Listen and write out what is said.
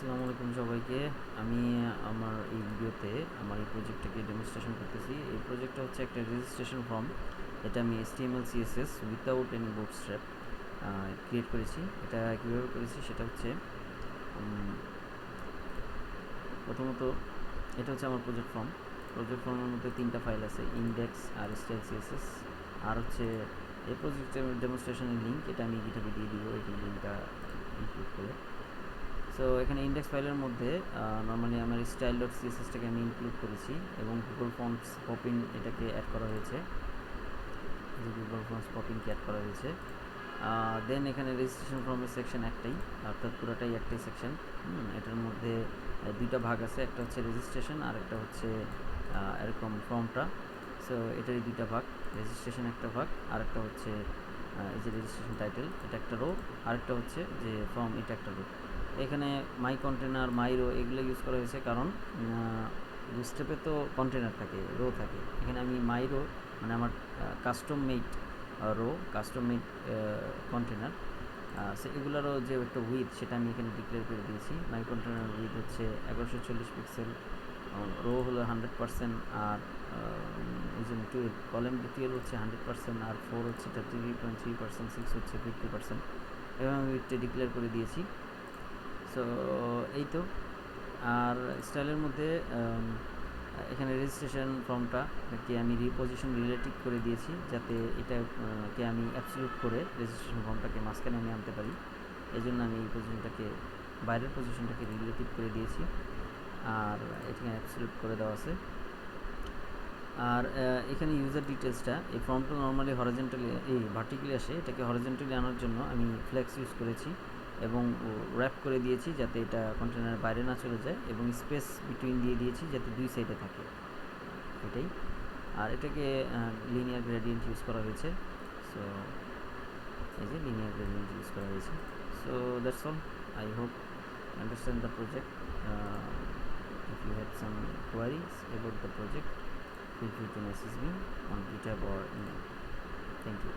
আসসালামু আলাইকুম সবাইকে। আমি আমার এই ভিডিওতে আমার এই প্রজেক্টটাকে ডেমনস্ট্রেশন করতেছি। এই প্রজেক্টটা হচ্ছে একটা রেজিস্ট্রেশন ফর্ম। এটা আমি HTML CSS without any bootstrap create করেছি। এটা কীভাবে করেছি সেটা হচ্ছে প্রথমত এটা হচ্ছে আমার প্রজেক্ট ফর্ম। প্রজেক্ট ফর্মের মধ্যে 3টা ফাইল আছে, ইন্ডেক্স আর স্টাইল CSS। আর হচ্ছে এই প্রজেক্টের ডেমনস্ট্রেশনের লিঙ্ক, এটা আমি গিটহাবে দিয়ে দিব এই লিঙ্কটা ইনক্লুড করে। সো এখানে ইন্ডেক্স ফাইলের মধ্যে নর্মালি আমার স্টাইল ডট সিএসএসটাকে আমি ইনক্লুড করেছি এবং গুগল ফন্টস পপিন এটাকে অ্যাড করা হয়েছে। এই যে গুগল ফন্টস পপিনকে অ্যাড করা হয়েছে। দেন এখানে রেজিস্ট্রেশন ফর্মের সেকশন একটাই, অর্থাৎ পুরোটাই একটাই সেকশন। এটার মধ্যে দুইটা ভাগ আছে, একটা হচ্ছে রেজিস্ট্রেশন আর একটা হচ্ছে এরকম ফর্মটা। সো এটারই দুইটা ভাগ, রেজিস্ট্রেশন একটা ভাগ আর একটা হচ্ছে এই যে রেজিস্ট্রেশন টাইটেল এটা একটা রো, আরেকটা হচ্ছে যে ফর্ম এটা একটা রো। এখানে মাই কন্টেনার, মাই রো এগুলো ইউজ করা হয়েছে কারণ বুটস্ট্র্যাপে তো কন্টেনার থাকে, রো থাকে। এখানে আমি মাই রো মানে আমার custom made row, custom made container, so এগুলোরও যে একটা উইথ সেটা আমি এখানে ডিক্লেয়ার করে দিয়েছি। মাই কন্টেনার উইথ হচ্ছে 1140 পিক্সেল, রো হলো 100%, আর এই যে 12 কলাম 12 হচ্ছে 100%, আর 4 হচ্ছে 33.3%, 6 হচ্ছে 50%, এবং আমি উইথটা ডিক্লেয়ার করে দিয়েছি। সো এই তো। আর স্টাইলের মধ্যে এখানে রেজিস্ট্রেশন ফর্মটাকে আমি রিপোজিশন রিলেটিভ করে দিয়েছি, যাতে এটাকে আমি অ্যাবসলিউট করে রেজিস্ট্রেশন ফর্মটাকে মাঝখানে আমি আনতে পারি। এই জন্য আমি এই পজিশনটাকে, বাইরের পজিশনটাকে রিলেটিভ করে দিয়েছি, আর এখানে অ্যাবসলিউট করে দেওয়া আছে। আর এখানে ইউজার ডিটেলসটা, এই ফর্মটা নর্মালি হরিজন্টালি এই ভার্টিক্যালি আসে, এটাকে হরিজন্টালি আনার জন্য আমি ফ্লেক্স ইউজ করেছি এবং র্যাপ করে দিয়েছি যাতে এটা কন্টেনারের বাইরে না চলে যায়, এবং স্পেস বিটুইন দিয়ে দিয়েছি যাতে দুই সাইডে থাকে, এটাই। আর এটাকে লিনিয়ার গ্রেডিয়েন্ট ইউজ করা হয়েছে। সো এই যে লিনিয়ার গ্রেডিয়েন্ট ইউজ করা হয়েছে। So that's all. I hope you understand the project. If you had some queries about the project, feel free to message me on GitHub or email. Thank you.